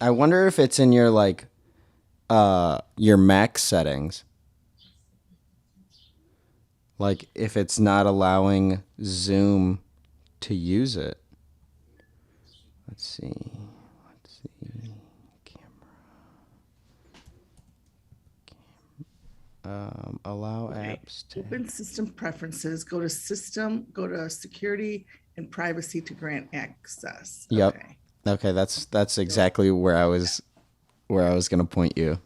I wonder if it's in your your Mac settings. Like if it's not allowing Zoom to use it. Let's see. Let's see. Allow Okay. apps to. Open system preferences, go to system, go to security and privacy to grant access. Yep. Okay. Okay, that's exactly where I was gonna point you.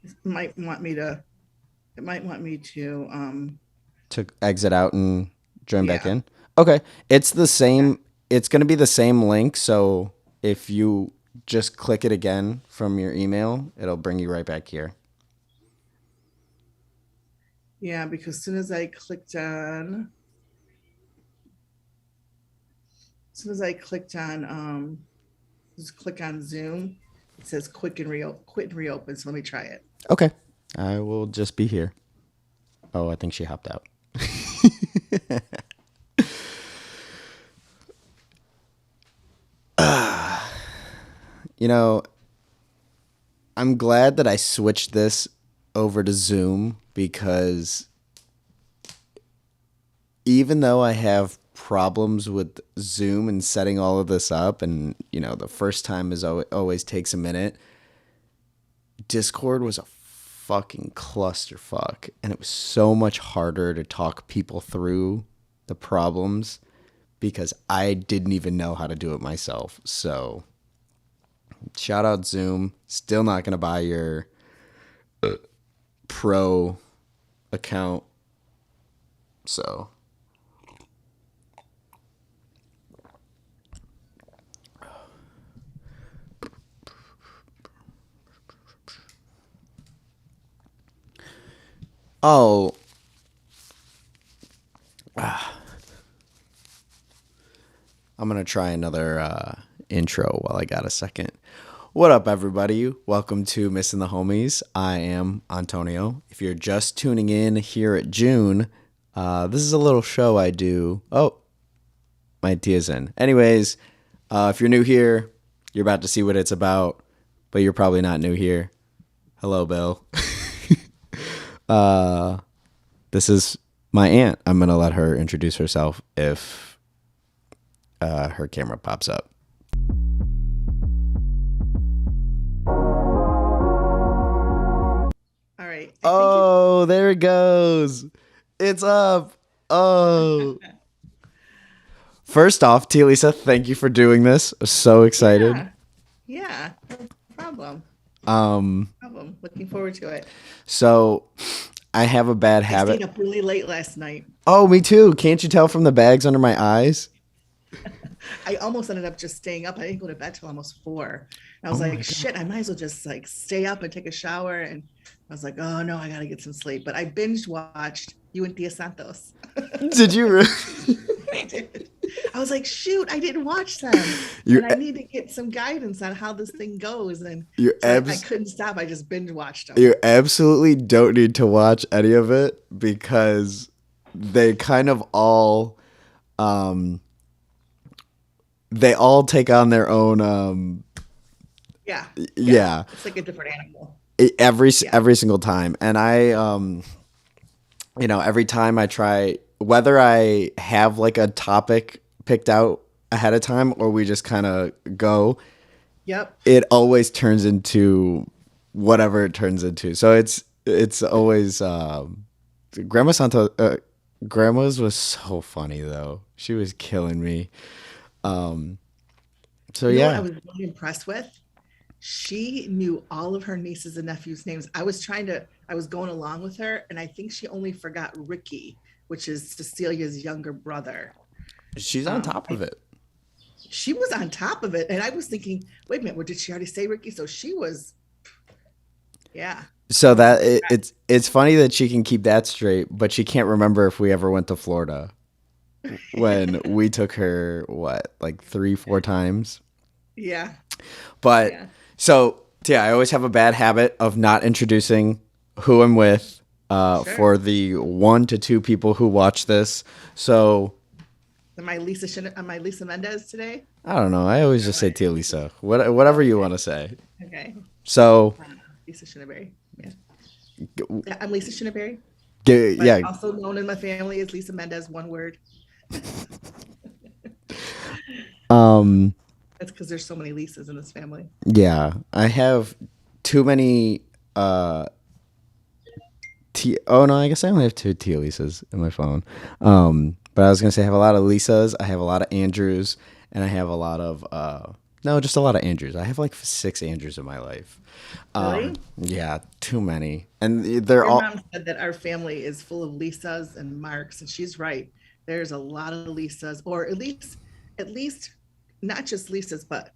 It might want me to, it might want me to, To exit out and join back yeah, in. Okay, it's the yeah, same. It's gonna be the same link. So if you just click it again from your email, it'll bring you right back here. yeah, because as soon as I clicked on, as soon as I clicked on, just click on Zoom, it says quit and reopen. So let me try it. Okay, I will just be here. Oh, I think she hopped out. You know, I'm glad that I switched this over to Zoom because even though I have problems with Zoom and setting all of this up, and the first time is always takes a minute, Discord was a fucking clusterfuck, and it was so much harder to talk people through the problems because I didn't even know how to do it myself. So, shout out Zoom. Still not gonna buy your pro account. So, oh, I'm gonna try another intro while I got a second. What up, everybody? Welcome to Missing the Homies. I am Antonio. If you're just tuning in here at June, this is a little show I do. Oh, my Tia's in. Anyways, if you're new here, you're about to see what it's about, but you're probably not new here. Hello, Bill. This is my aunt. I'm gonna let her introduce herself if her camera pops up. All right. I think it, Oh, there it goes. It's up. Oh. First off, Tia Lisa, thank you for doing this. So excited. yeah, yeah, no problem. Um, Problem. Looking forward to it. so I have a bad I habit. stayed up really late last night. Oh, me too. Can't you tell from the bags under my eyes? I almost ended up just staying up. I didn't go to bed till almost 4. And I Oh was my like, god. shit, I might as well just like stay up and take a shower. And I was like, oh no, I gotta get some sleep. But I binge watched You and Tia Santos. Did you really? I did. I was like, shoot, I didn't watch them. you And I need to get some guidance on how this thing goes. And you so I abs couldn't stop. I just binge watched them. you absolutely don't need to watch any of it because they kind of all um they all take on their own Yeah. Yeah. yeah, It's like a different animal. Yeah. every single time. And I every time I try, whether I have like a topic picked out ahead of time or we just kind of go, Yep. it always turns into whatever it turns into. So it's always Grandma Santo. Grandma's was so funny though. She was killing me. Um, so You know what I yeah, was really impressed with? She knew all of her nieces and nephews' names. I was going along with her, and I think she only forgot Ricky, which is Cecilia's younger brother. she's on top of I, it. she was on top of it, and I was thinking, wait a minute, what did she already say, Ricky? So she was, yeah, So that it's funny that she can keep that straight, but she can't remember if we ever went to Florida when we took her what like 3 4 times. yeah, But yeah. so yeah, I always have a bad habit of not introducing who I'm with. Sure. for the 1 to 2 people who watch this. So Am I Lisa Mendez today? I don't know. I always Or just am say I Tia Lisa? Lisa. Whatever you Okay. want to say. Okay. So Lisa Shinneberry. Yeah. Yeah, I'm Lisa Shinneberry, but yeah. also known in my family as Lisa Mendez, one word. Um. That's because there's so many Lisas in this family. Yeah. I have too many. Uh. Oh no, I guess I only have 2 Tia Lisas in my phone. But I was gonna say I have a lot of Lisas. I have a lot of Andrews, and I have a lot of no, just a lot of Andrews. I have like 6 Andrews in my life. Really? Yeah, too many, and they're Your all mom said that our family is full of Lisas and Marks, and she's right. There's a lot of Lisas, or at least not just Lisas, but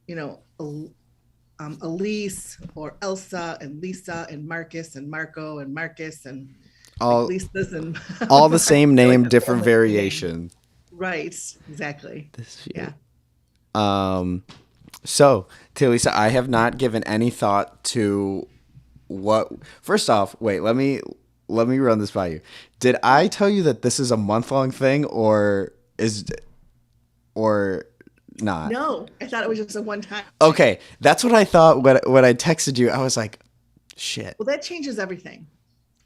you know, Elise or Elsa and Lisa and Marcus and Marco and Marcus and like all Lisas and all the I same feel like name, a different family name. variation. Right, exactly. This Yeah. um. So, Tia Lisa, I have not given any thought to what. First off, wait. Let me run this by you. Did I tell you that this is a month-long thing, or not? No, I thought it was just a one time. Okay, that's what I thought when I texted you. I was like, shit. Well, that changes everything.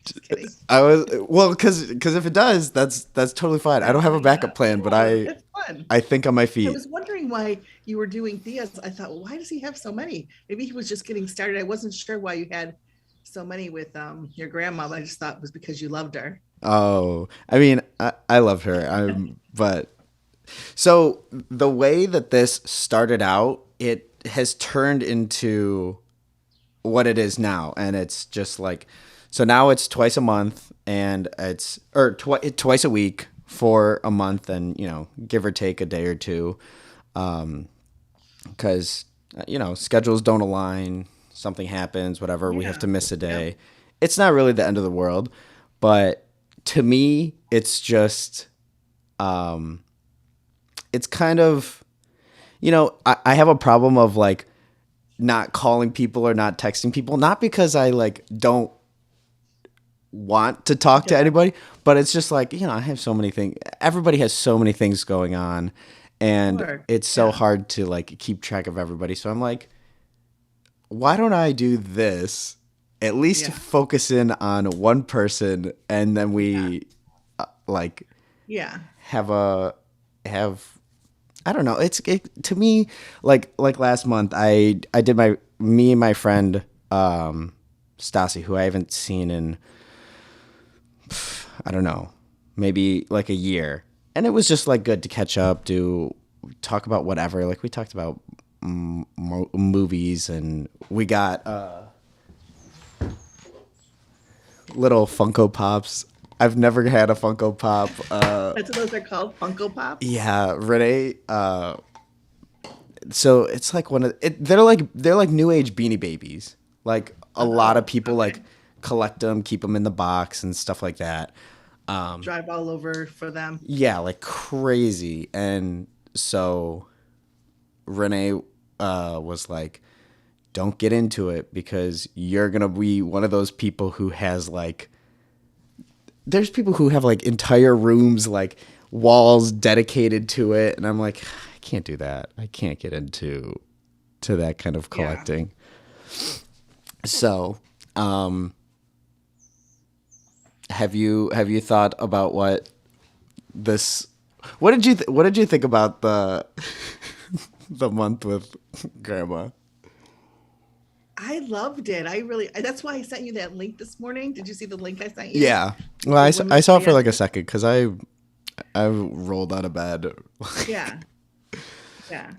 Just kidding. I was well, because if it does, that's totally fine. I don't have a Yeah, backup plan, but sure. It's fun. I think on my I feet. was wondering why you were doing Thea's. I thought, well, why does he have so many? Maybe he was just getting started. I wasn't sure why you had so many with your grandma. I just thought it was because you loved her. Oh, I mean, I love her. But so the way that this started out, it has turned into what it is now, and it's just like, so now it's twice a month, and it's or twice a week for a month, and give or take a day or two, because schedules don't align, something happens, whatever, we have Yeah. to miss a Yep. day. It's not really the end of the world, but to me, it's just it's kind of, I have a problem of like not calling people or not texting people, not because I like don't want to talk to Yeah. anybody, but it's just like, I have so many things. Everybody has so many things going on, and Sure. it's so Yeah. hard to like keep track of everybody. So I'm like, why don't I do this? At least Yeah. focus in on one person, and then Yeah. we like Yeah. have a have I don't know. To me, like last month, I did me and my friend Stassi, who I haven't seen in, I don't know, maybe like a year, and it was just like good to catch up, do talk about whatever. Like we talked about movies, and we got little Funko Pops. I've never had a Funko Pop. That's what those are called, Funko Pops. Yeah, Renee. So it's like they're like new age Beanie Babies. Like a lot of Oh, people like okay. collect them, keep them in the box and stuff like that. Drive all over for them. Yeah, like crazy. And so Renee was like, "Don't get into it because you're gonna be one of those people who has like." There's people who have like entire rooms, like walls dedicated to it, and I'm like, I can't do that. I can't get into that kind of Yeah. collecting. So, have you thought about this? What did you think about the the month with Grandma? I loved it. That's why I sent you that link this morning. Did you see the link I sent you? Yeah, well, The I women saw it for like a mariachi? second because I rolled out of bed. Yeah. Yeah.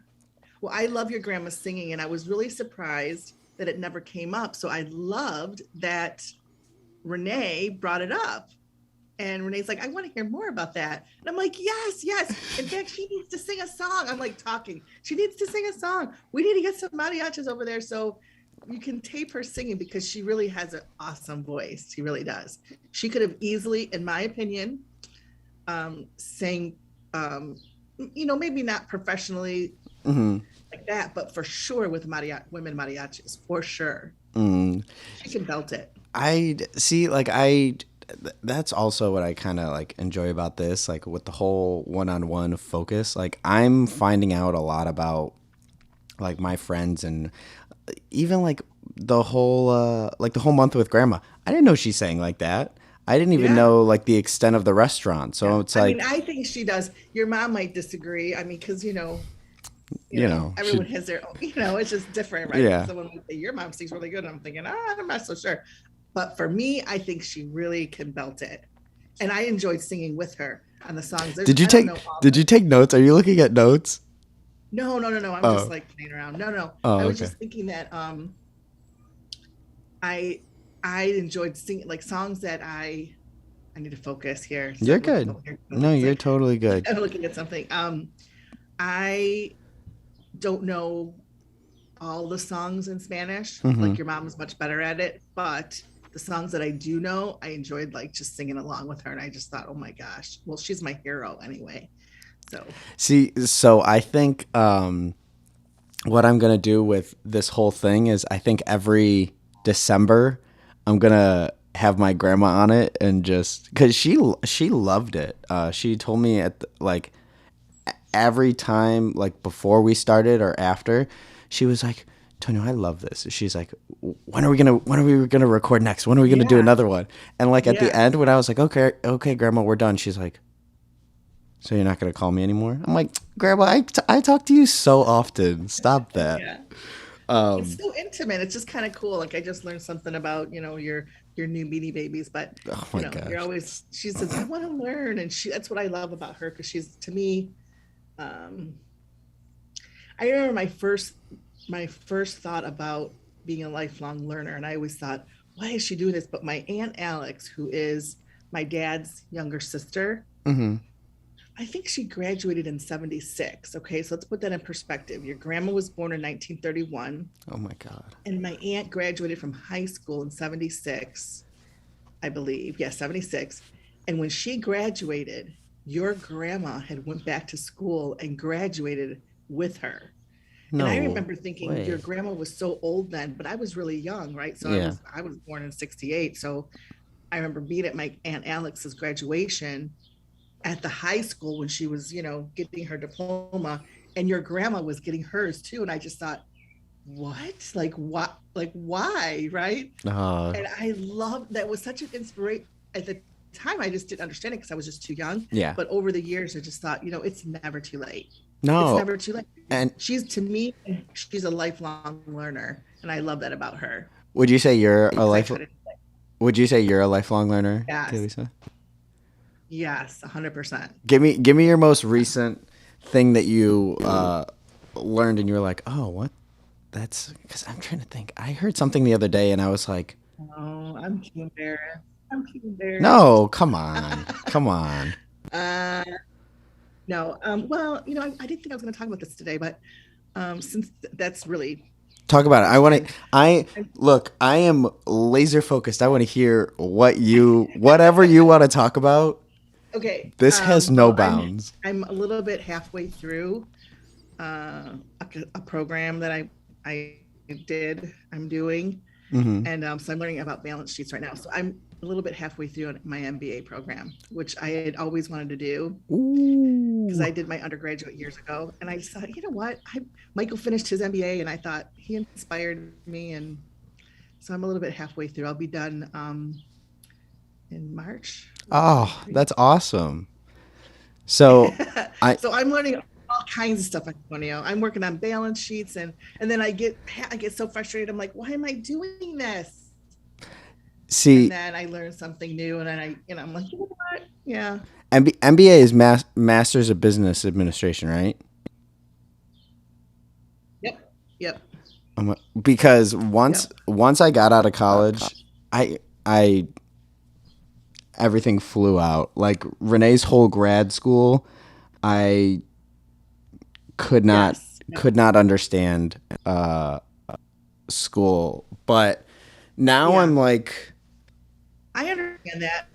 Well, I love your grandma singing, and I was really surprised that it never came up. So I loved that Renee brought it up. And Renee's like, I want to hear more about that. And I'm like, yes, yes. In fact, she needs to sing a song. I'm like talking. She needs to sing a song. We need to get some mariachis over there so you can tape her singing because she really has an awesome voice. She really does. She could have easily, in my opinion, sang, maybe not professionally Hmm. like that, but for sure with women mariachis, for sure. Mm. She can belt it. I see, like that's also what I kind of like enjoy about this, like with the whole one-on-one focus. Like I'm finding out a lot about like my friends and even like the whole month with grandma. I didn't know she sang like that. I didn't even Yeah. know like the extent of the restaurant. Yeah. So it's I mean, like, I think she does. Your mom might disagree. I mean, because she everyone has their own, it's just different, right? yeah. Someone might say your mom sings really good. And I'm thinking, I'm not so sure. But for me, I think she really can belt it. And I enjoyed singing with her on the songs. Did you I don't take know all did the you take notes? Are you looking at notes? no, no, no, no. I'm just Oh. like playing around. No, no. I Oh, was okay. just thinking that I I enjoyed singing like songs that I need to focus here. You're Start looking good. over here. No, It's you're like totally good. I'm looking at something. I don't know all the songs in Spanish. Mhm. Like your mom is much better at it, but the songs that I do know, I enjoyed like just singing along with her. And I just thought, oh my gosh, well, she's my hero anyway. So See, so I think what I'm gonna do with this whole thing is I think every December I'm gonna have my grandma on it and just because she loved it. She told me like every time like before we started or after, she was like, Tonio, I love this. She's like, when are we gonna record next? When are we gonna do yeah, another one? And like at the yes. end when I was like, okay, okay, grandma, we're done. She's like, so you're not gonna call me anymore? I'm like, grandma, I talk to you so often. Stop that. Yeah. It's Um, so intimate. It's just kind of cool. Like I just learned something about, your new Beanie Babies, but oh my you're gosh. always she says, I want to learn. And that's what I love about her because she's to me, um, I remember my first thought about being a lifelong learner, and I always thought, why is she doing this? But my Aunt Alex, who is my dad's younger sister, Hmm. I think she graduated in 76. Okay, so let's put that in perspective. Your grandma was born in 1931, Oh my god. and my aunt graduated from high school in 76, I believe. Yeah, 76. And when she graduated, your grandma had went back to school and graduated with her. And I No remember thinking your way. grandma was so old then, but I was really young, right? So I Yeah. was I was born in 68. So I remember being at my Aunt Alex's graduation at the high school when she was, getting her diploma, and your grandma was getting hers too. And I just thought, what? Like what? Like why? Right? Uh, And I love that was such an inspiration at the time. I just didn't understand it because I was just too young. yeah. But over the years, I just thought, it's never too late. It's No. never too late. And She's to me, she's a lifelong learner, and I love that about her would you say you're a because I life? try to. Would you say you're a lifelong learner, Yes, Lisa? yes, 100%. Give me your most recent thing that you learned, and you're like, oh, what? That's because I'm trying to think. I heard something the other day, and I was like, Oh, I'm too embarrassed. I'm too embarrassed. no, come on, come on. uh, no, well, I didn't think I was going to talk about this today, but since that's really Talk about it. I want interesting. to. I I'm, look. I am laser focused. I want to hear whatever you want to talk about. okay, This has no well, I'm bounds. I'm a little bit halfway through a program that I did. I'm doing. Hmm. And so I'm learning about balance sheets right now. So I'm a little bit halfway through my MBA program, which I had always wanted to do because Ooh. I did my undergraduate years ago. And I just thought, you know what? Michael finished his MBA, and I thought he inspired me. And so I'm a little bit halfway through. I'll be done in March. Oh, that's awesome. So, I So I'm learning all kinds of stuff, Antonio. I'm working on balance sheets, and then I get so frustrated. I'm like, why am I doing this? And see. then I learn something new, and then I'm like, you know what? Yeah. MBA is Masters of Business Administration, right? Yep. Yep. Because once Yep. once I got out of college, I everything flew out. Like Renee's whole grad school, I could not Yes. Yep. could not understand uh, school, but now I'm Yeah. like, I understand that.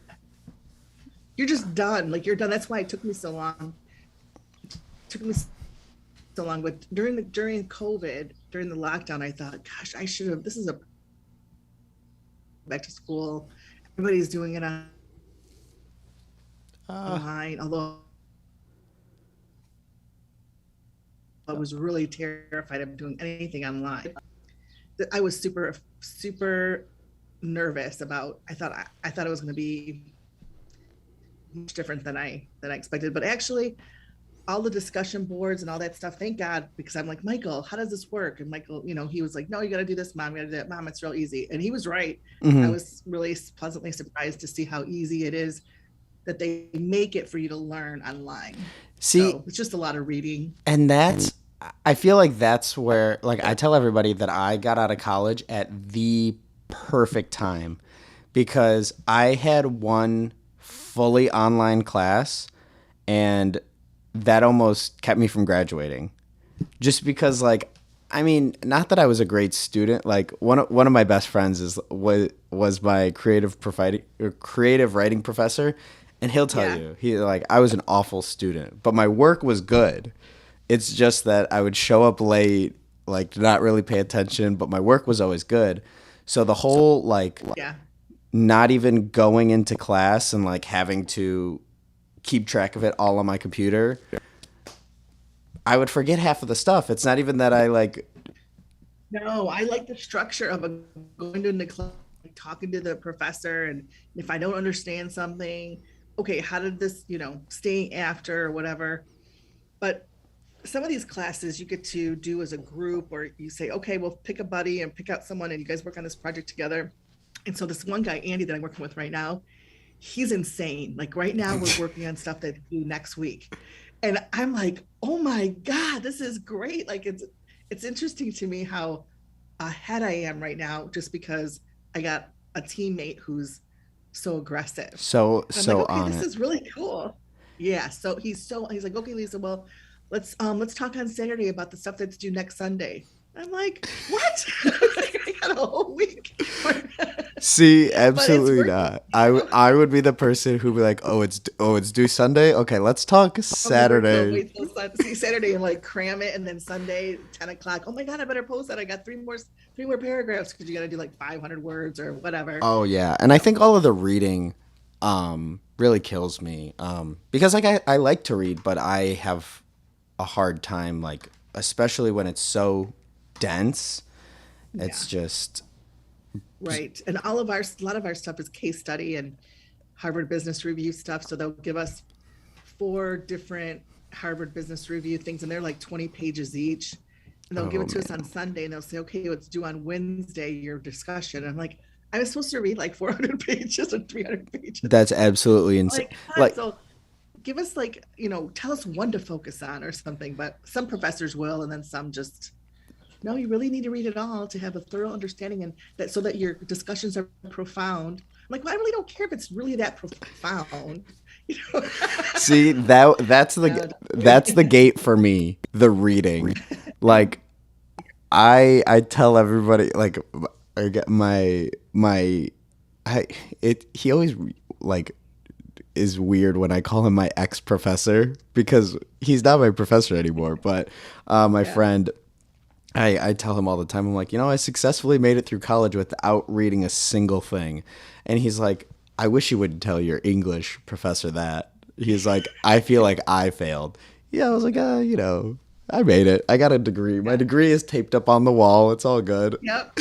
You're just done. Like you're done. That's why it took me so long. It took me so long. But during COVID, during the lockdown, I thought, gosh, I should have. This is a back to school. Everybody's doing it Uh, online, although I was really terrified of doing anything online. I was super nervous about. I thought it was going to be much different than I expected. But actually, all the discussion boards and all that stuff, thank God, because I'm like, Michael, how does this work? And Michael, he was like, no, you got to do this, Mom. You got to do that, Mom. It's real easy. And he was right. I mhm. was really pleasantly surprised to see how easy it is that they make it for you to learn online. See, So it's just a lot of reading. and that's I feel like that's where like I tell everybody that I got out of college at the perfect time because I had one fully online class and that almost kept me from graduating. Just because like I mean, not that I was a great student. Like one of my best friends was my creative writing professor, and he'll tell Yeah. you he like I was an awful student, but my work was good. It's just that I would show up late, like not really pay attention, but my work was always good. So the whole like Yeah. not even going into class and like having to keep track of it all on my computer, I would forget half of the stuff. It's not even that I like. No, I like the structure of going to the class, talking to the professor, and if I don't understand something, okay, how did this, staying after or whatever. But some of these classes you get to do as a group, or you say, okay, we'll pick a buddy and pick out someone, and you guys work on this project together. And so this one guy, Andy, that I'm working with right now, he's insane. Like right now, we're working on stuff that due next week, and I'm like, oh my god, this is great. Like it's interesting to me how ahead I am right now, just because I got a teammate who's so aggressive. So And I'm like, so okay, on this it. is really cool. Yeah. So he's like, okay, Lisa, well, let's talk on Saturday about the stuff that's due next Sunday. I'm like, what? I got a whole week. See, But it's absolutely working, not. I would be the person who'd be like, "Oh, it's due Sunday. Okay, let's talk I'll never go Saturday." wait till see Saturday and like cram it, and then Sunday 10 o'clock. Oh my god, I better post that. I got three more paragraphs because you got to do like 500 words or whatever. Oh yeah, and I think all of the reading really kills me because like I like to read, but I have a hard time like especially when it's so dense. Yeah. It's just Right. And a lot of our stuff is case study and Harvard Business Review stuff. So they'll give us four different Harvard Business Review things, and they're like 20 pages each. And they'll give oh it to us man. on Sunday, and they'll say, okay, it's due on Wednesday, your discussion. I'm like, I was supposed to read like 400 pages or 300 pages. That's absolutely insane. Like, God, Like so give us like, tell us one to focus on or something. But some professors will, and then some just, no, you really need to read it all to have a thorough understanding, and that so that your discussions are profound. I'm like, well, I really don't care if it's really that profound. You know? see that's Yeah. the gate for me, the reading. Like I tell everybody like I get my I it he always like is weird when I call him my ex professor because he's not my professor anymore. But my Yeah. friend, I tell him all the time. I'm like, I successfully made it through college without reading a single thing, and he's like, I wish you would tell your English professor that. He's like, I feel like I failed. Yeah, I was like, I made it. I got a degree. My Yeah. degree is taped up on the wall. It's all good. Yep.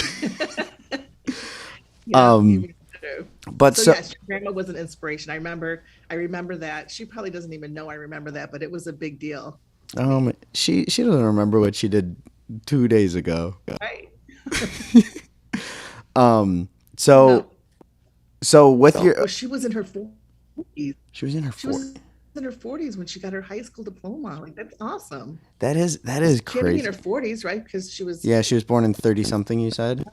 Yep. Um, Even true. but So so yes, your grandma was an inspiration. I remember that. She probably doesn't even know I remember that, but it was a big deal to me. she doesn't remember what she did 2 days ago. Right. Um, so No. so with your Well, she was in her 40s. she was in her She fort. was in her 40s when she got her high school diploma. Like that's awesome. That is She had to be in her crazy. 40s, right? Because she was Yeah, she was born in 30 something, you said?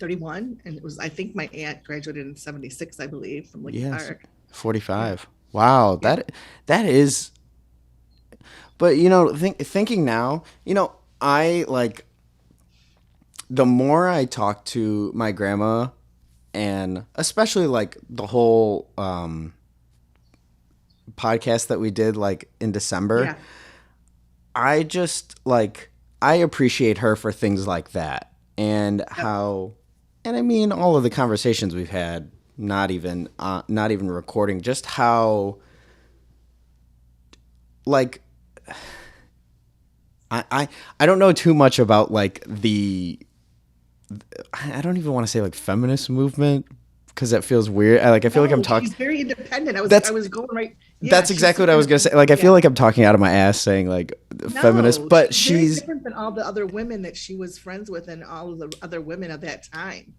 31, and it was, I think my aunt graduated in 76, I believe, from Lincoln Yes. Park. Yeah. 45. Wow, Yeah. that is but thinking now, I like the more I talk to my grandma and especially like the whole podcast that we did like in December, Yeah. I just like I appreciate her for things like that and Yep. how And I mean, all of the conversations we've had, not even recording, just how, like, I don't know too much about like I don't even want to say like feminist movement because that feels weird. I feel like I'm No, talking. she's very independent. I That's was going right. Yeah, that's she's exactly what I super was gonna say. Like, I independent. feel Yeah. like I'm talking out of my ass saying like feminist, No, but she's very she's different than all the other women that she was friends with and all of the other women of that time.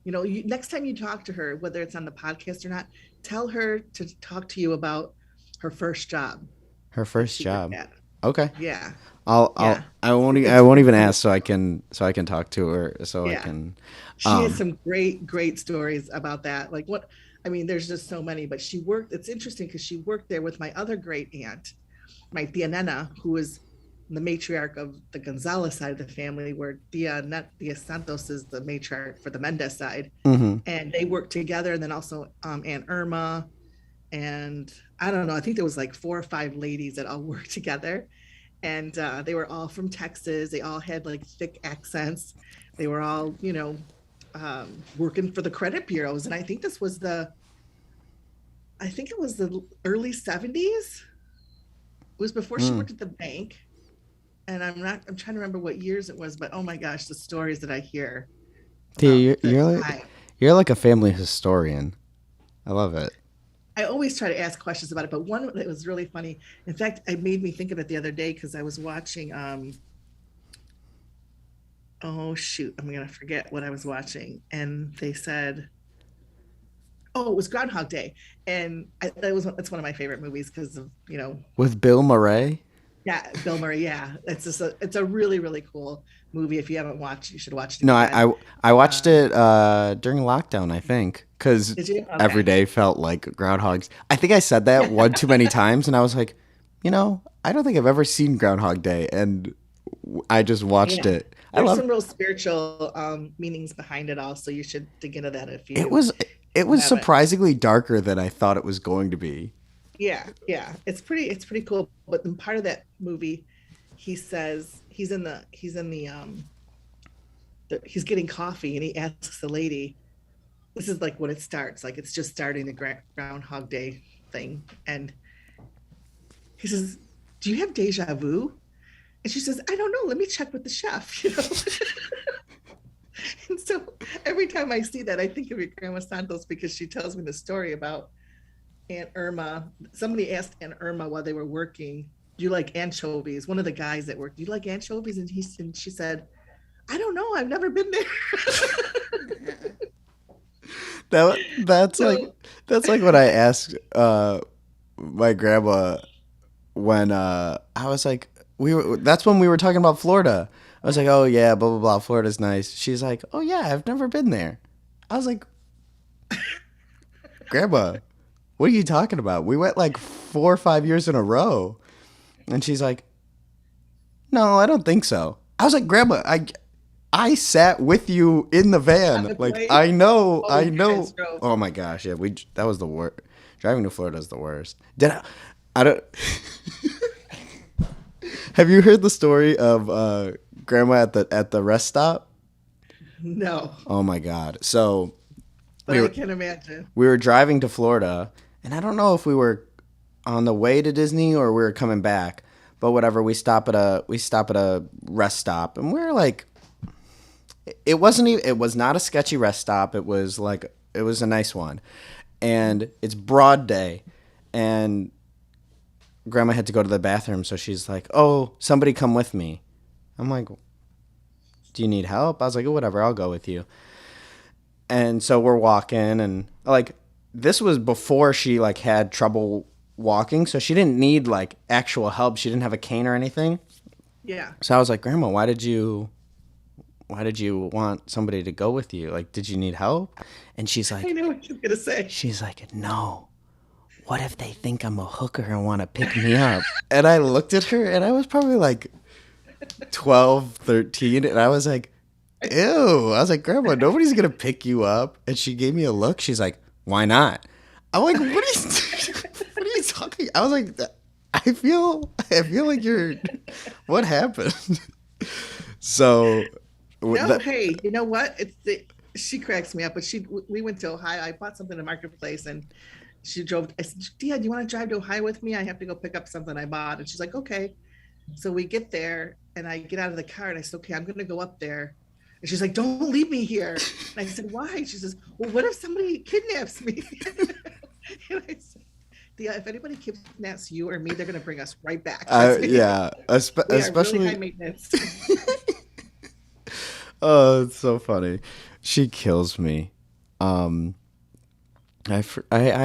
Next time you talk to her, whether it's on the podcast or not, tell her to talk to you about her first job her that first she worked job. at. Okay. Yeah, I'll yeah. I It's won't really even cool. ask so I can talk to her so I Yeah. can She has um some great, great stories about that. I mean, there's just so many, but it's interesting because she worked there with my other great aunt, my tia Nena, who was the matriarch of the Gonzalez side of the family, where tia Santos is the matriarch for the Mendez side. mhm. And they worked together. And then also Aunt Irma. And I don't know, I think there was like 4 or 5 ladies that all worked together. And they were all from Texas. They all had like thick accents. They were all, working for the credit bureaus. And I think it was the early 70s. It was before she Mm. worked at the bank. And I'm trying to remember what years it was, but oh my gosh, the stories that I hear Tia, about the like time. you're like a family historian. I love it. I always try to ask questions about it, but one that was really funny. In fact, it made me think of it the other day because I was watching. Oh shoot, I'm gonna forget what I was watching, and they said, "Oh, it was Groundhog Day," and it's one of my favorite movies because of With Bill Murray? yeah, Bill Murray. Yeah, it's a really really cool movie. If you haven't watched, you should watch it No, again. I watched Um, it during lockdown, I think, cuz did you? every Okay. day felt like groundhogs. I think I said that one too many times and I was like, I don't think I've ever seen Groundhog Day and I just watched Yeah, it. I there's love some real spiritual meanings behind it all, so you should dig into that if it you was it was haven't. surprisingly darker than I thought it was going to be. Yeah, yeah, it's pretty cool. But in part of that movie, he says he's getting coffee and he asks the lady. This is like when it starts, like it's just starting the Groundhog Day thing, and he says, "Do you have deja vu?" And she says, "I don't know. Let me check with the chef." And so every time I see that, I think of your grandma Santos because she tells me the story about Aunt Irma. Somebody asked Aunt Irma while they were working, "Do you like anchovies?" One of the guys that worked, "Do you like anchovies?" And she said, "I don't know. I've never been there." That So that's like what I asked my grandma when I was like we were that's when we were talking about Florida. I was like, "Oh yeah, blah blah blah, Florida's nice." She's like, "Oh yeah, I've never been there." I was like, "Grandma, what are you talking about? We went like 4 or 5 years in a row." And she's like, "No, I don't think so." I was like, "Grandma, I sat with you in the on van. the Like plane, oh, I you guys know." drove. Oh my gosh, yeah, we that was the worst. Driving to Florida is the worst. I don't Have you heard the story of grandma at the rest stop? No, Oh my god. So but we I were can imagine. we were driving to Florida and I don't know if we were on the way to Disney or we were coming back, but whatever, we stop at a rest stop and we're like it was not a sketchy rest stop. It was a nice one. And it's broad day and grandma had to go to the bathroom, so she's like, "Oh, somebody come with me." I'm like, "Do you need help?" I was like, "Oh, whatever, I'll go with you." And so we're walking and like this was before she like had trouble walking, so she didn't need like actual help. She didn't have a cane or anything. Yeah, So I was like, "Grandma, why did you want somebody to go with you? Like, did you need help?" And I know what you're gonna say. she's like, "No. What if they think I'm a hooker and want to pick me up?" And I looked at her and I was probably like 12, 13, and I was like, "Ew." I was like, "Grandma, nobody's going to pick you up." And she gave me a look. She's like, "Why not?" I'm like, "What are you what are you talking?" I was like, I feel like you're what happened?" So No, that hey, you know what? she cracks me up. But we went to Ohio. I bought something in Marketplace, and she drove. I said, Dia, do you want to drive to Ohio with me? I have to go pick up something I bought. And she's like, okay. So we get there, and I get out of the car, and I said, okay, I'm going to go up there. And she's like, don't leave me here. And I said, why? She says, well, what if somebody kidnaps me? And I said, Dia, if anybody kidnaps you or me, they're going to bring us right back. Yeah, We are especially. really high maintenance. Oh, it's so funny. She kills me. Um, I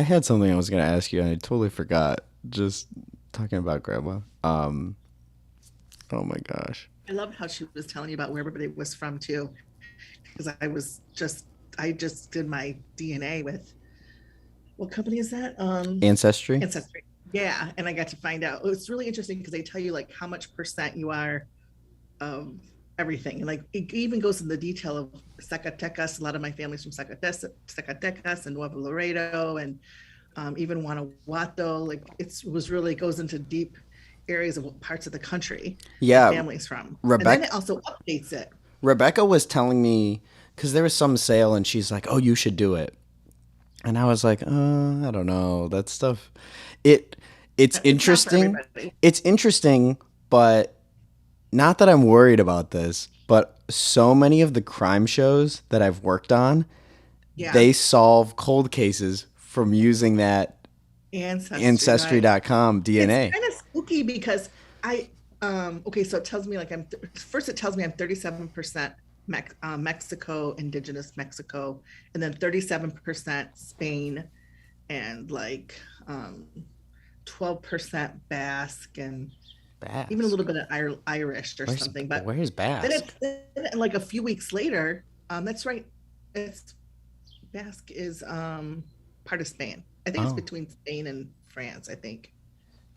had something I was gonna ask you and I totally forgot. Just talking about grandma. Oh my gosh. I loved how she was telling you about where everybody was from too, because I just did my DNA with what company is that? Ancestry. Ancestry. Yeah, and I got to find out. It's really interesting because they tell you like how much percent you are of everything, and like it even goes in the detail of Zacatecas. A lot of my family's from Zacatecas and Nuevo Laredo, and even Guanajuato. Like it was really goes into deep areas of parts of the country the Yeah, family's from, and then Rebecca. it also updates it. Rebecca was telling me because there was some sale and she's like, "Oh, you should do it," and I was like, I don't know that stuff." It it's It's not for interesting. everybody. It's interesting, but not that I'm worried about this, but so many of the crime shows that I've worked on, Yeah, they solve cold cases from using that ancestry, right? ancestry.com It's DNA. kind of spooky because I okay, so it tells me like first it tells me I'm 37% Mexico, indigenous Mexico, and then 37% Spain, and like 12% Basque, and even a Basque. little bit of Irish or Where's something. But where's then Basque? like a few weeks later, that's right, it's Basque is part of Spain. I think it's Oh, between Spain and France. I think.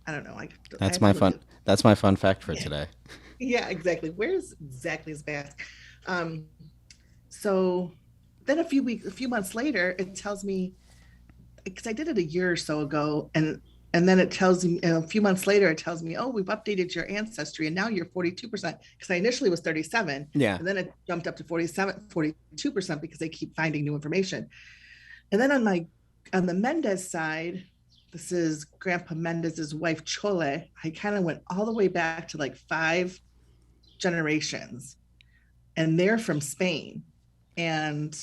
I don't know. I that's have to my look fun. at. That's my fun fact for Yeah, today. yeah, exactly. Where's exactly is Basque? Um, so then a few months later, it tells me because I did it a year or so ago, and then it tells me a few months later, it tells me, oh, we've updated your ancestry, and now you're 42%. Because I initially was 37, Yeah. and then it jumped up to 42% because they keep finding new information. And then on the Mendez side, this is Grandpa Mendez's wife Chole. I kind of went all the way back to like five generations, and they're from Spain. And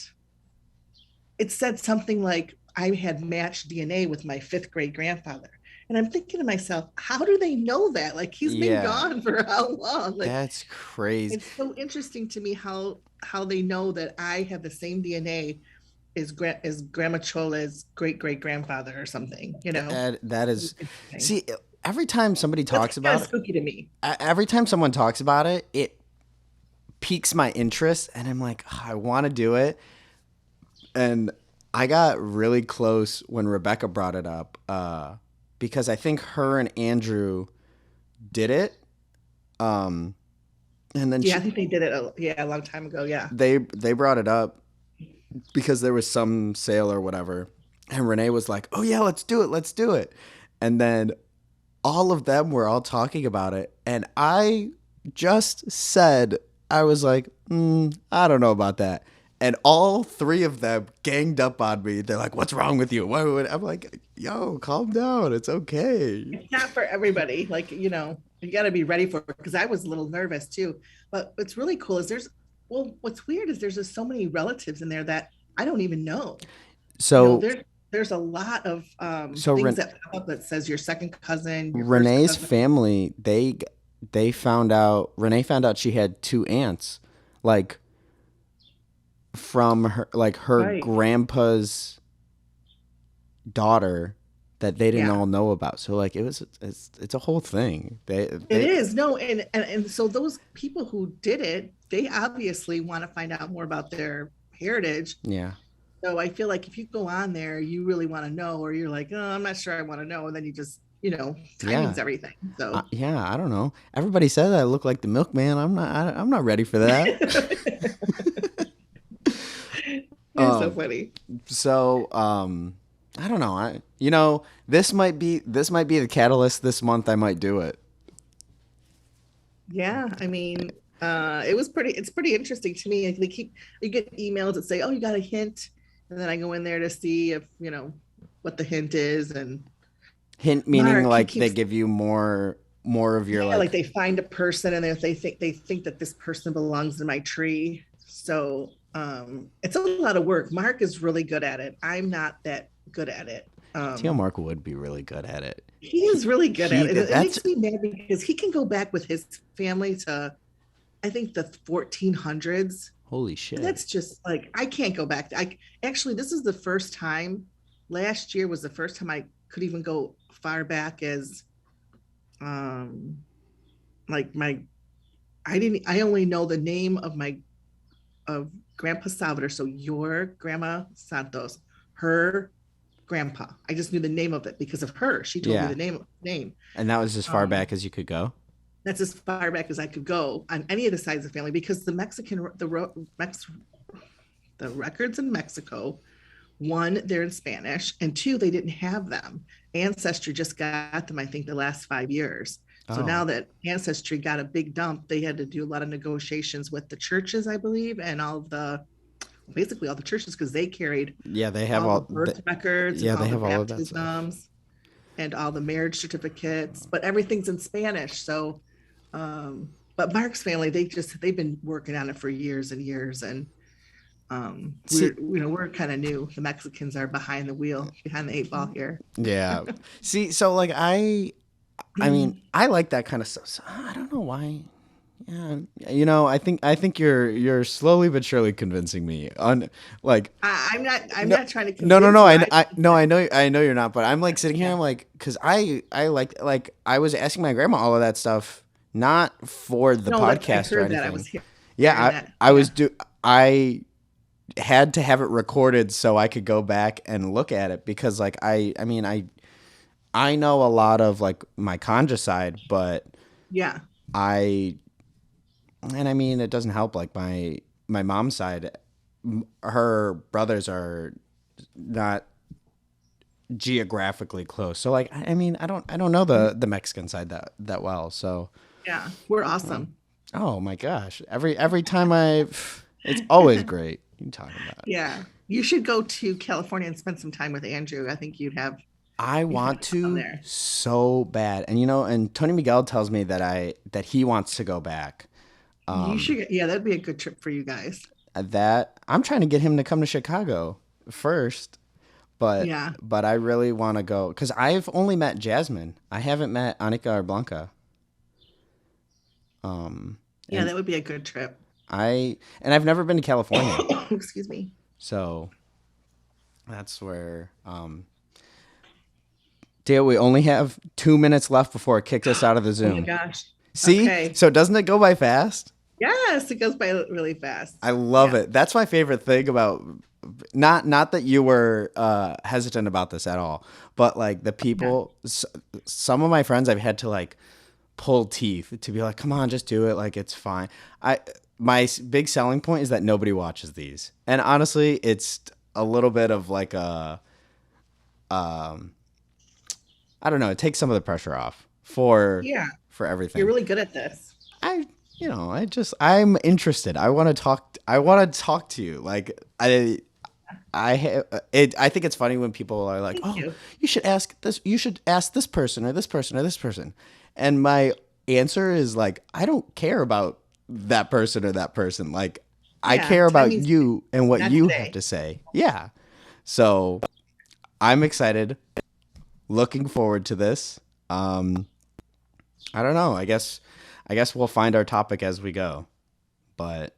it said something like I had matched DNA with my fifth great grandfather. And I'm thinking to myself, how do they know that? Like he's been Yeah. gone for how long? Like That's crazy. it's so interesting to me how they know that I have the same DNA as Grandma Chola's great great grandfather or something, you know? That is, Interesting. see, every time somebody That's talks kind of about it, spooky to me. every time someone talks about it, it piques my interest, and I'm like, "Ah, I want to do it." And I got really close when Rebecca brought it up, because I think her and Andrew did it, um, and then Yeah, I think they did it a long time ago. Yeah. they brought it up because there was some sale or whatever, and Renee was like, "Oh yeah, let's do it," and then all of them were all talking about it, and I just said, I was like, I don't know about that. And all three of them ganged up on me. They're like, "What's wrong with you?" I'm like, "Yo, calm down. It's okay." It's not for everybody. Like, you got to be ready for it because I was a little nervous too. But what's really cool is what's weird is there's just so many relatives in there that I don't even know. You know, So, there's a lot of so things that pop up that says your second cousin, your first Renee's cousin. family, they found out. Renee found out she had two aunts, like from her Right. grandpa's daughter that they didn't Yeah. all know about. So like it's a whole thing. It They is. No, and so those people who did it, they obviously want to find out more about their heritage. yeah. So I feel like if you go on there, you really want to know, or you're like, oh, I'm not sure I want to know. And then you just, timing's Yeah. everything. So Yeah, I don't know. Everybody says I look like the milkman. I'm not ready for that. you're so um funny. so I don't know. This might be the catalyst this month I might do it. Yeah. I mean, It's pretty interesting to me. Like, you get emails that say, oh, you got a hint. And then I go in there to see if, what the hint is. And Hint meaning Mark, he like they keeps, give you more of your yeah, like. like they find a person and if they think that this person belongs in my tree. So it's a lot of work. Mark is really good at it. I'm not that good at it. Tio Mark would be really good at it. He is really good He at it. It that's makes me mad because he can go back with his family to, I think, the 1400s. holy And shit. that's just like, I can't go back. I actually, this is the first time. Last year was the first time I could even go far back as, um, like my. I didn't. I only know the name of my of Grandpa Salvador. So your Grandma Santos, her grandpa. I just knew the name of it because of her. She told me Yeah. the name. And that was as far Um, back as you could go. that's as far back as I could go on any of the sides of the family because the records in Mexico, one, they're in Spanish, and two, they didn't have them. Ancestry just got them, I think, the last 5 years. So Oh. now that Ancestry got a big dump, they had to do a lot of negotiations with the churches, I believe, and basically all the churches because they carried Yeah, they have all the all birth records and yeah, all they the have all of that stuff. baptisms and all the marriage certificates, but everything's in Spanish. So, but Mark's family, they've been working on it for years and years, and See, we're kind of new. The Mexicans are behind the wheel, behind the eight ball here. yeah. See, so like I mean, I like that kind of stuff. So I don't know why. Yeah, I think you're slowly but surely convincing me on like I'm no not trying to no convince you. I no I know you're not, but I'm like sitting here, Yeah, I'm like, because I like I was asking my grandma all of that stuff not for the no, that I podcast or heard that. I anything. was hearing Yeah, that. I Yeah, was do I had to have it recorded so I could go back and look at it because like I mean I know a lot of like my conja side, but yeah, I and I mean it doesn't help like my mom's side, her brothers are not geographically close. So like I mean I don't know the Mexican side that well. So yeah. We're um, awesome. oh my gosh, every time it's always great. You talking about? Yeah, you should go to California and spend some time with Andrew. I think I you'd have want fun to there. so bad, and and Tony Miguel tells me that he wants to go back. You Um, should, yeah, that'd be a good trip for you guys. that I'm trying to get him to come to Chicago first, but Yeah, I really want to go because I've only met Jasmine. I haven't met Anika or Blanca. Um, yeah, and that would be a good trip. I've never been to California, Excuse me. so that's where. Dale, we only have 2 minutes left before it kicks us out of the Oh my Zoom. gosh. See, Okay. so doesn't it go by fast? Yes, it goes by really fast. I love Yeah. it. That's my favorite thing about not that you were hesitant about this at all, but like the Yeah. people, some of my friends, I've had to like pull teeth to be like, come on, just do it. Like it's fine. Big selling point is that nobody watches these, and honestly, it's a little bit of like um, I don't know. It takes some of the pressure off Yeah. for You're everything. really good at this. I I'm interested. I want to talk. I want to talk to you. Like I have it. I think it's funny when people are like, Thank "Oh, you. you should ask this. You should ask this person or this person or this person," and my answer is like, I don't care about that person or that person. Like, I Yeah. care about Timing's you and what not you have today. to say. Yeah. So I'm excited. Looking forward to this. Um, I don't know. I guess we'll find our topic as we go. But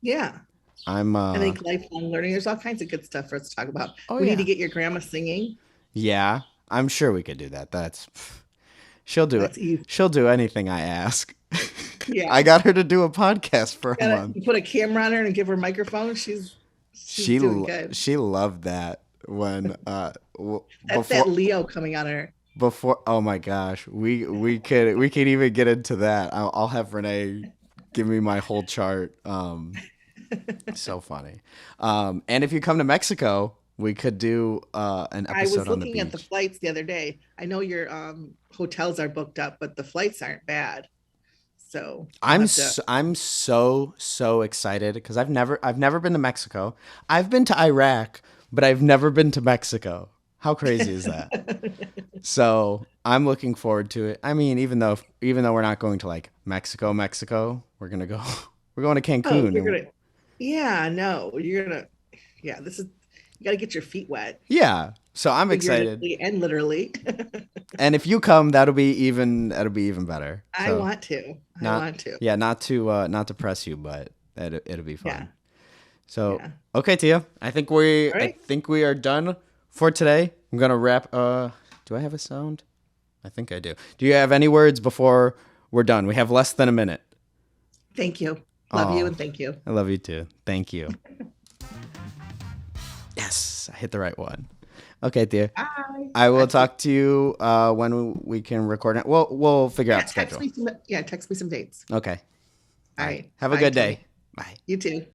Yeah. I'm I think lifelong learning, there's all kinds of good stuff for us to talk about. oh We need to yeah. get your grandma singing. Yeah, I'm sure we could do that. She'll do it. That's easy. She'll do anything I ask. I Yeah. got her to do a podcast for a Gotta month. you put a camera on her and give her a microphone. She's doing good. She loved that when That's that Leo coming on her. before oh my gosh, we could even get into that. I'll have Renee give me my whole chart. So funny. And if you come to Mexico, we could do an I was episode on the looking at the beach. flights the other day. I know your hotels are booked up, but the flights aren't bad. So I'll have to. I'm so excited because I've never been to Mexico. I've been to Iraq, but I've never been to Mexico. How crazy is that? So I'm looking forward to it. I mean, even though we're not going to like Mexico, we're gonna go. We're going to Oh, Cancun. you're gonna. Yeah, no, you're gonna. Yeah, this is. You got to get your feet wet, Yeah. So I'm excited. figuratively and literally. And if you come, that'll be even better. I So want to. I not want to. yeah, not to press you, but it'll be Yeah. fun. So Yeah. okay, Tia. I All right. think we are done for today. I'm gonna wrap. Do I have a sound? I think I do. Do you have any words before we're done? We have less than a minute. Thank you. Love you Oh, and thank you. I love you too. Thank you. Yes, I hit the right one. Okay, Tia. Bye. I will talk to you when we can record it. We'll figure Yeah, out schedule. text me some dates. Okay. All Bye. right. Have a Bye, good Tony. day. Bye. You too.